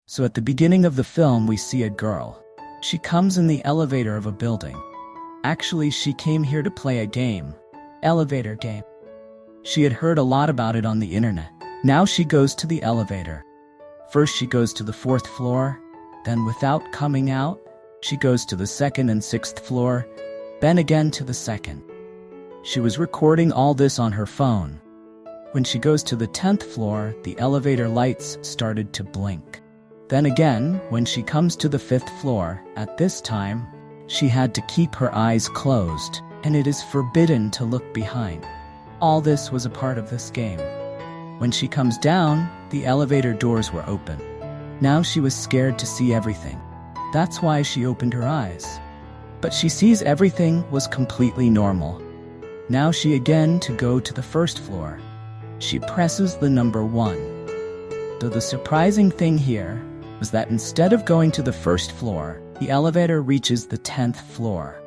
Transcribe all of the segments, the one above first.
So at the beginning of the film, we see a girl. She comes in the elevator of a building. Actually, she came here to play a game. Elevator game. She had heard a lot about it on the internet. Now she goes to the elevator. First she goes to the 4th floor, then without coming out, she goes to the 2nd and 6th floor, then again to the 2nd. She was recording all this on her phone. When she goes to the 10th floor, the elevator lights started to blink. Then again, when she comes to the 5th floor, at this time, she had to keep her eyes closed, and it is forbidden to look behind. All this was a part of this game. When she comes down, the elevator doors were open. Now she was scared to see everything. That's why she opened her eyes. But she sees everything was completely normal. Now she again to go to the 1st floor. She presses the number 1. Though the surprising thing here was that instead of going to the 1st floor, the elevator reaches the 10th floor.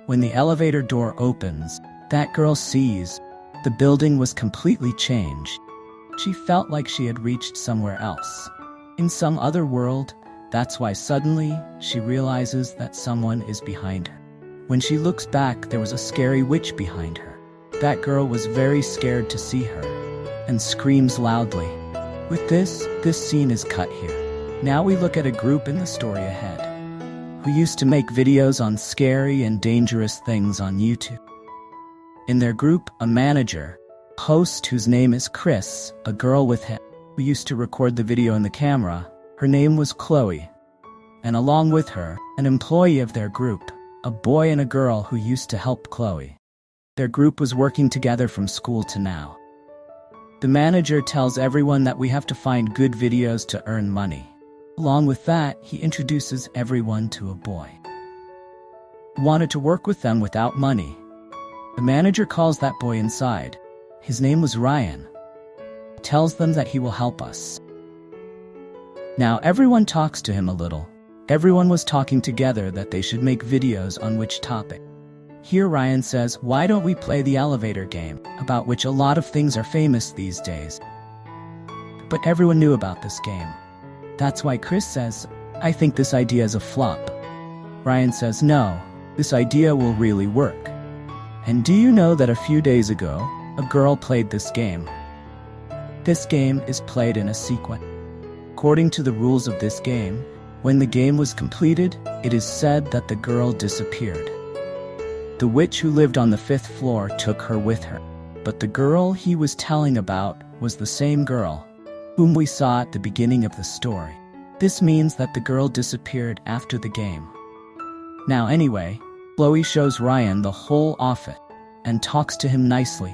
When the elevator door opens, that girl sees the building was completely changed. She felt like she had reached somewhere else. In some other world, that's why suddenly she realizes that someone is behind her. When she looks back, there was a scary witch behind her. That girl was very scared to see her and screams loudly. With this scene is cut here. Now we look at a group in the story ahead who used to make videos on scary and dangerous things on YouTube. In their group, a manager, host whose name is Chris, a girl with him who used to record the video in the camera. Her name was Chloe. And along with her, an employee of their group, a boy and a girl who used to help Chloe. Their group was working together from school to now. The manager tells everyone that we have to find good videos to earn money. Along with that, he introduces everyone to a boy who wanted to work with them without money. The manager calls that boy inside. His name was Ryan. He tells them that he will help us. Now everyone talks to him a little. Everyone was talking together that they should make videos on which topic. Here Ryan says, why don't we play the elevator game, about which a lot of things are famous these days. But everyone knew about this game. That's why Chris says, I think this idea is a flop. Ryan says, no, this idea will really work. And do you know that a few days ago, a girl played this game? This game is played in a sequence. According to the rules of this game, when the game was completed, it is said that the girl disappeared. The witch who lived on the 5th floor took her with her. But the girl he was telling about was the same girl whom we saw at the beginning of the story. This means that the girl disappeared after the game. Now anyway, Chloe shows Ryan the whole office and talks to him nicely.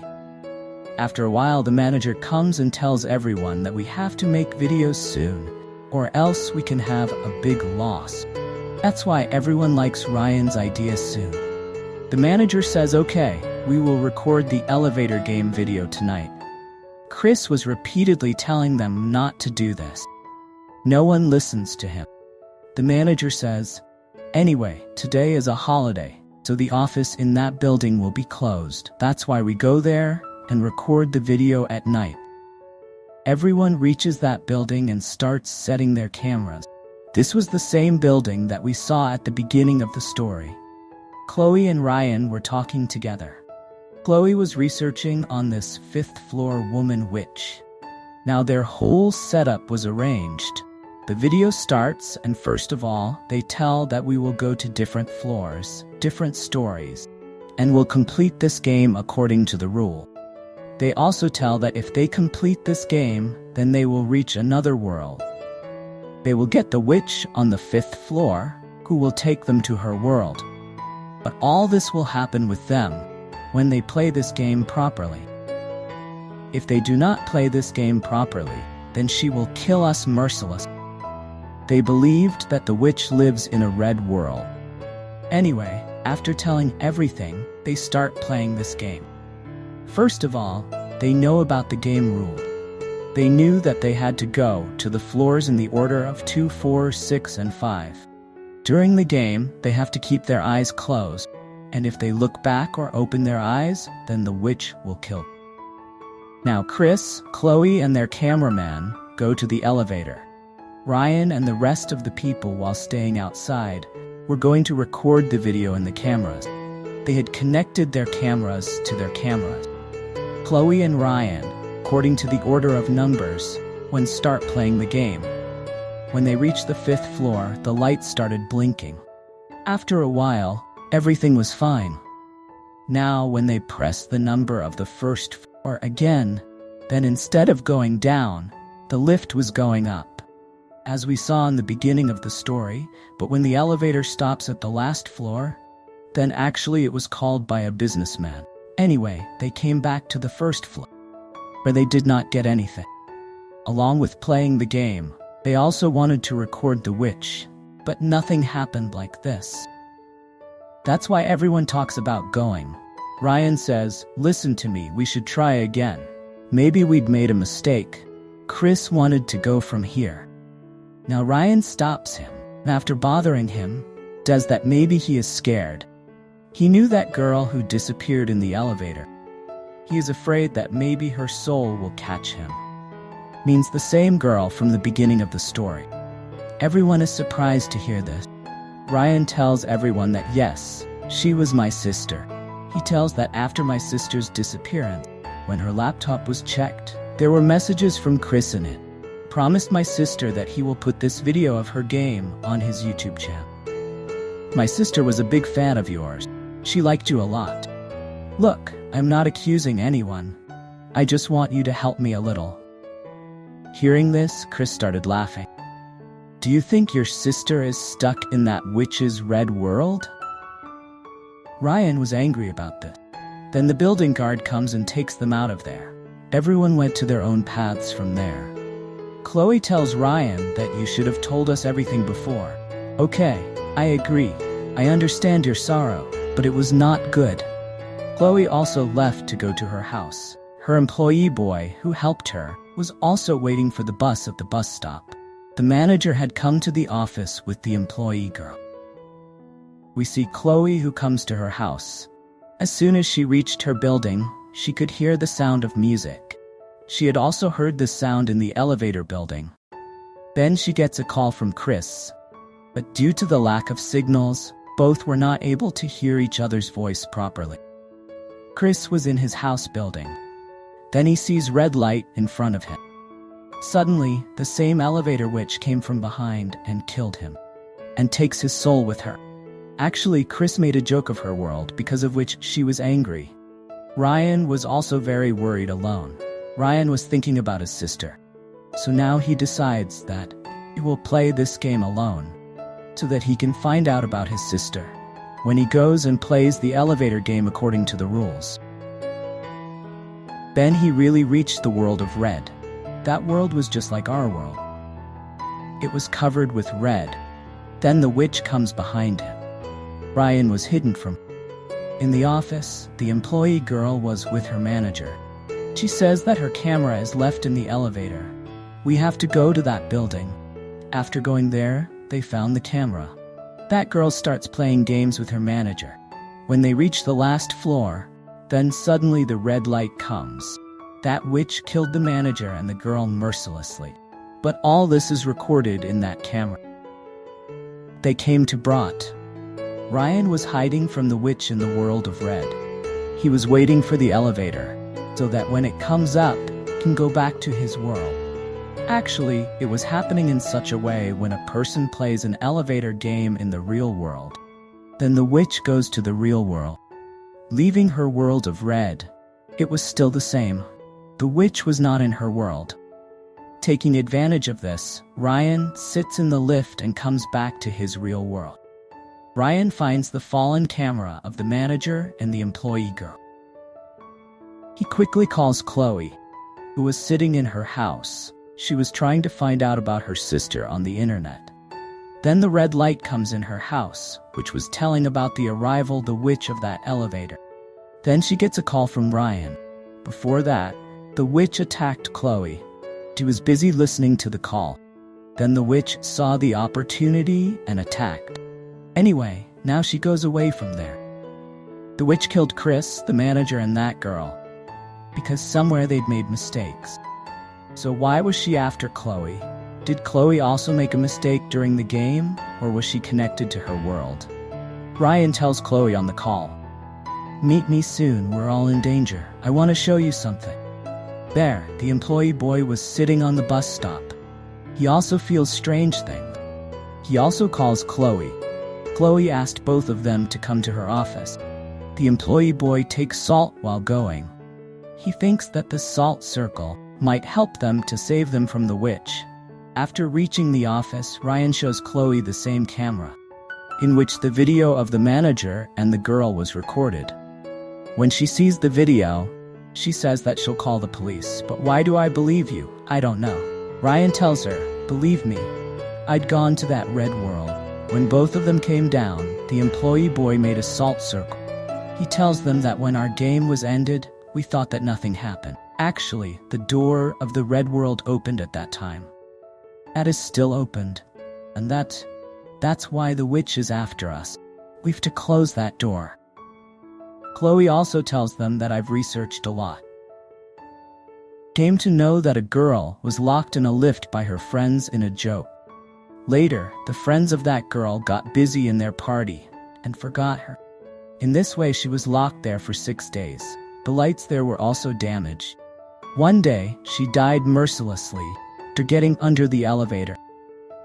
After a while, the manager comes and tells everyone that we have to make videos soon, or else we can have a big loss. That's why everyone likes Ryan's idea soon. The manager says, okay, we will record the elevator game video tonight. Chris was repeatedly telling them not to do this. No one listens to him. The manager says, anyway, today is a holiday, so the office in that building will be closed. That's why we go there and record the video at night. Everyone reaches that building and starts setting their cameras. This was the same building that we saw at the beginning of the story. Chloe and Ryan were talking together. Chloe was researching on this 5th floor woman witch. Now their whole setup was arranged. The video starts, and first of all, they tell that we will go to different floors, different stories, and will complete this game according to the rule. They also tell that if they complete this game, then they will reach another world. They will get the witch on the 5th floor, who will take them to her world. But all this will happen with them when they play this game properly. If they do not play this game properly, then she will kill us mercilessly. They believed that the witch lives in a red world. Anyway, after telling everything, they start playing this game. First of all, they know about the game rule. They knew that they had to go to the floors in the order of 2, 4, 6, and 5. During the game, they have to keep their eyes closed, and if they look back or open their eyes, then the witch will kill them. Now Chris, Chloe, and their cameraman go to the elevator. Ryan and the rest of the people, while staying outside, were going to record the video in the cameras. They had connected their cameras to their cameras. Chloe and Ryan, according to the order of numbers, went start playing the game. When they reached the 5th floor, the lights started blinking. After a while, everything was fine. Now, when they pressed the number of the 1st floor again, then instead of going down, the lift was going up, as we saw in the beginning of the story. But when the elevator stops at the last floor, then actually it was called by a businessman. Anyway, they came back to the 1st floor, where they did not get anything. Along with playing the game, they also wanted to record the witch, but nothing happened like this. That's why everyone talks about going. Ryan says, "Listen to me, we should try again. Maybe we'd made a mistake. Chris wanted to go from here." Now Ryan stops him, and after bothering him, says that maybe he is scared. He knew that girl who disappeared in the elevator. He is afraid that maybe her soul will catch him. Means the same girl from the beginning of the story. Everyone is surprised to hear this. Ryan tells everyone that yes, she was my sister. He tells that after my sister's disappearance, when her laptop was checked, there were messages from Chris in it. Promised my sister that he will put this video of her game on his YouTube channel. My sister was a big fan of yours. She liked you a lot. Look, I'm not accusing anyone. I just want you to help me a little. Hearing this, Chris started laughing. Do you think your sister is stuck in that witch's red world? Ryan was angry about this. Then the building guard comes and takes them out of there. Everyone went to their own paths from there. Chloe tells Ryan that you should have told us everything before. Okay, I agree. I understand your sorrow, but it was not good. Chloe also left to go to her house. Her employee boy, who helped her, was also waiting for the bus at the bus stop. The manager had come to the office with the employee girl. We see Chloe, who comes to her house. As soon as she reached her building, she could hear the sound of music. She had also heard the sound in the elevator building. Then she gets a call from Chris. But due to the lack of signals, both were not able to hear each other's voice properly. Chris was in his house building. Then he sees red light in front of him. Suddenly, the same elevator witch came from behind and killed him, and takes his soul with her. Actually, Chris made a joke of her world, because of which she was angry. Ryan was also very worried alone. Ryan was thinking about his sister. So now he decides that he will play this game alone, so that he can find out about his sister when he goes and plays the elevator game according to the rules. Then he really reached the world of red. That world was just like our world. It was covered with red. Then the witch comes behind him. Ryan was hidden from her. In the office, the employee girl was with her manager. She says that her camera is left in the elevator. We have to go to that building. After going there, they found the camera. That girl starts playing games with her manager. When they reach the last floor, then suddenly the red light comes. That witch killed the manager and the girl mercilessly. But all this is recorded in that camera. They came to Brat. Ryan was hiding from the witch in the world of red. He was waiting for the elevator, so that when it comes up, he can go back to his world. Actually, it was happening in such a way when a person plays an elevator game in the real world. Then the witch goes to the real world. Leaving her world of red, it was still the same. The witch was not in her world. Taking advantage of this, Ryan sits in the lift and comes back to his real world. Ryan finds the fallen camera of the manager and the employee girl. He quickly calls Chloe, who was sitting in her house. She was trying to find out about her sister on the internet. Then the red light comes in her house, which was telling about the arrival the witch of that elevator. Then she gets a call from Ryan. Before that, the witch attacked Chloe. She was busy listening to the call. Then the witch saw the opportunity and attacked. Anyway, now she goes away from there. The witch killed Chris, the manager, and that girl, because somewhere they'd made mistakes. So why was she after Chloe? Did Chloe also make a mistake during the game, or was she connected to her world? Ryan tells Chloe on the call, "Meet me soon, we're all in danger. I want to show you something." There, the employee boy was sitting on the bus stop. He also feels strange things. He also calls Chloe. Chloe asked both of them to come to her office. The employee boy takes salt while going. He thinks that the salt circle might help them to save them from the witch. After reaching the office, Ryan shows Chloe the same camera, in which the video of the manager and the girl was recorded. When she sees the video, she says that she'll call the police. "But why do I believe you? I don't know." Ryan tells her, "Believe me, I'd gone to that red world. When both of them came down, the employee boy made a salt circle. He tells them that when our game was ended, we thought that nothing happened. Actually, the door of the red world opened at that time. That is still opened. And that's why the witch is after us. We've to close that door." Chloe also tells them that I've researched a lot. Came to know that a girl was locked in a lift by her friends in a joke. Later, the friends of that girl got busy in their party and forgot her. In this way, she was locked there for 6 days. The lights there were also damaged. One day, she died mercilessly after getting under the elevator.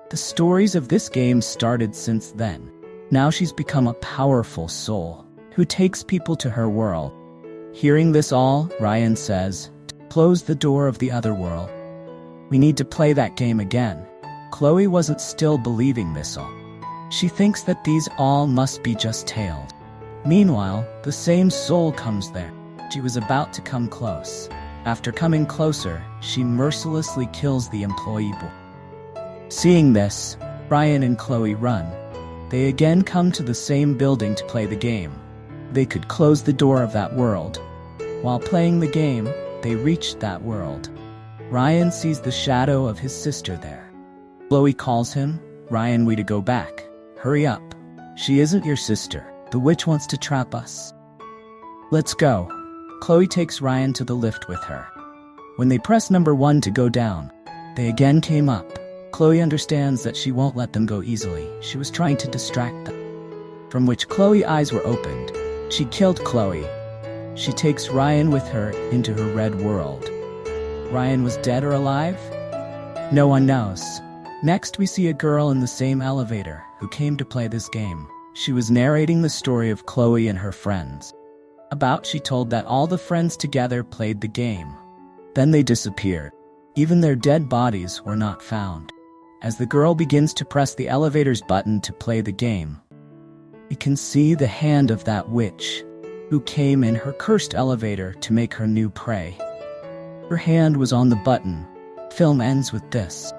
The stories of this game started since then. Now she's become a powerful soul who takes people to her world. Hearing this all, Ryan says, "Close the door of the other world. We need to play that game again." Chloe wasn't still believing this all. She thinks that these all must be just tales. Meanwhile, the same soul comes there. She was about to come close. After coming closer, she mercilessly kills the employee boy. Seeing this, Ryan and Chloe run. They again come to the same building to play the game. They could close the door of that world. While playing the game, they reached that world. Ryan sees the shadow of his sister there. Chloe calls him, "Ryan, we to go back. Hurry up. She isn't your sister. The witch wants to trap us. Let's go." Chloe takes Ryan to the lift with her. When they press number 1 to go down, they again came up. Chloe understands that she won't let them go easily. She was trying to distract them. From which Chloe's eyes were opened. She killed Chloe. She takes Ryan with her into her red world. Ryan was dead or alive? No one knows. Next, we see a girl in the same elevator who came to play this game. She was narrating the story of Chloe and her friends. She told that all the friends together played the game. Then they disappeared. Even their dead bodies were not found. As the girl begins to press the elevator's button to play the game, you can see the hand of that witch who came in her cursed elevator to make her new prey. Her hand was on the button. Film ends with this.